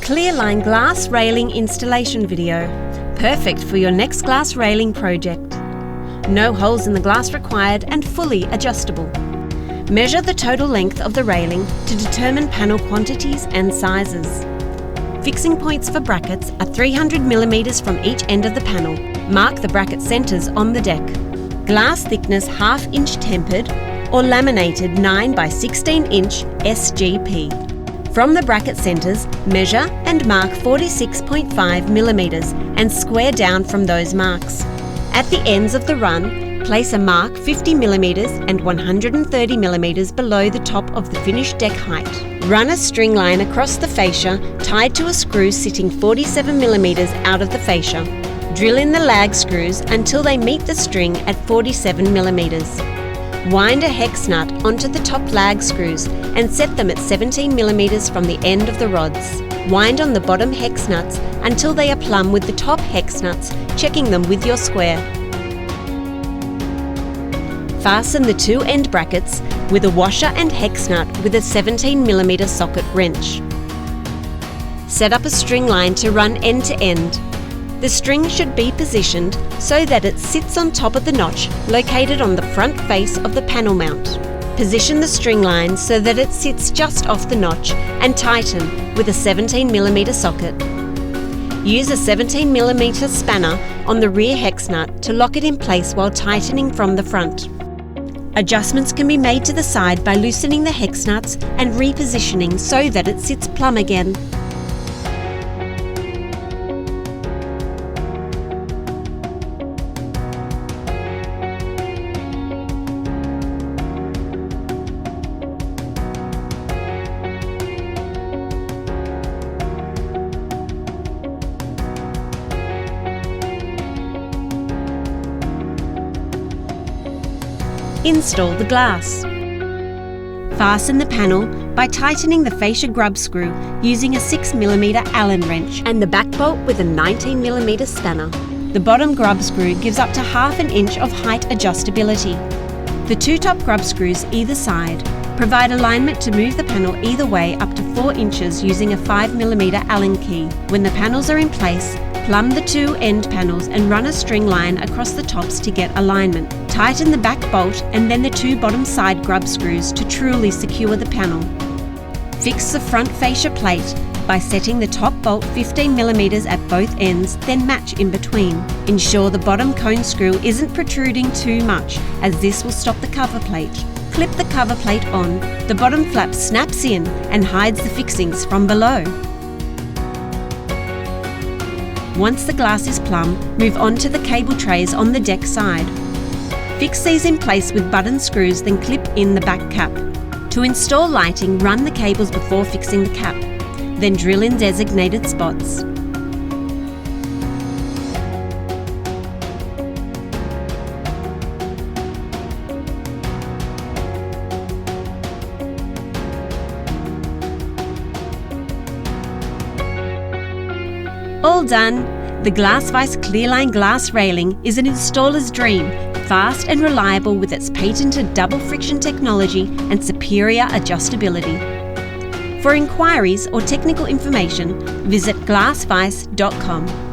Clearline glass railing installation video. Perfect for your next glass railing project. No holes in the glass required and fully adjustable. Measure the total length of the railing to determine panel quantities and sizes. Fixing points for brackets are 300mm from each end of the panel. Mark the bracket centres on the deck. Glass thickness 1/2 inch tempered or laminated 9 by 16 inch SGP. From the bracket centres, measure and mark 46.5mm and square down from those marks. At the ends of the run, place a mark 50mm and 130mm below the top of the finished deck height. Run a string line across the fascia tied to a screw sitting 47mm out of the fascia. Drill in the lag screws until they meet the string at 47mm. Wind a hex nut onto the top lag screws and set them at 17mm from the end of the rods. Wind on the bottom hex nuts until they are plumb with the top hex nuts, checking them with your square. Fasten the two end brackets with a washer and hex nut with a 17mm socket wrench. Set up a string line to run end to end. The string should be positioned so that it sits on top of the notch located on the front face of the panel mount. Position the string line so that it sits just off the notch and tighten with a 17mm socket. Use a 17mm spanner on the rear hex nut to lock it in place while tightening from the front. Adjustments can be made to the side by loosening the hex nuts and repositioning so that it sits plumb again. Install the glass. Fasten the panel by tightening the fascia grub screw using a 6mm Allen wrench and the back bolt with a 19mm spanner. The bottom grub screw gives up to 1/2 inch of height adjustability. The two top grub screws either side provide alignment to move the panel either way up to 4 inches using a 5mm Allen key. When the panels are in place, plumb the two end panels and run a string line across the tops to get alignment. Tighten the back bolt and then the two bottom side grub screws to truly secure the panel. Fix the front fascia plate by setting the top bolt 15mm at both ends, then match in between. Ensure the bottom cone screw isn't protruding too much, as this will stop the cover plate. Clip the cover plate on. The bottom flap snaps in and hides the fixings from below. Once the glass is plumb, move on to the cable trays on the deck side. Fix these in place with button screws, then clip in the back cap. To install lighting, run the cables before fixing the cap, then drill in designated spots. All done! The Glassvice Clearline glass railing is an installer's dream, fast and reliable with its patented double friction technology and superior adjustability. For inquiries or technical information, visit glassvice.com.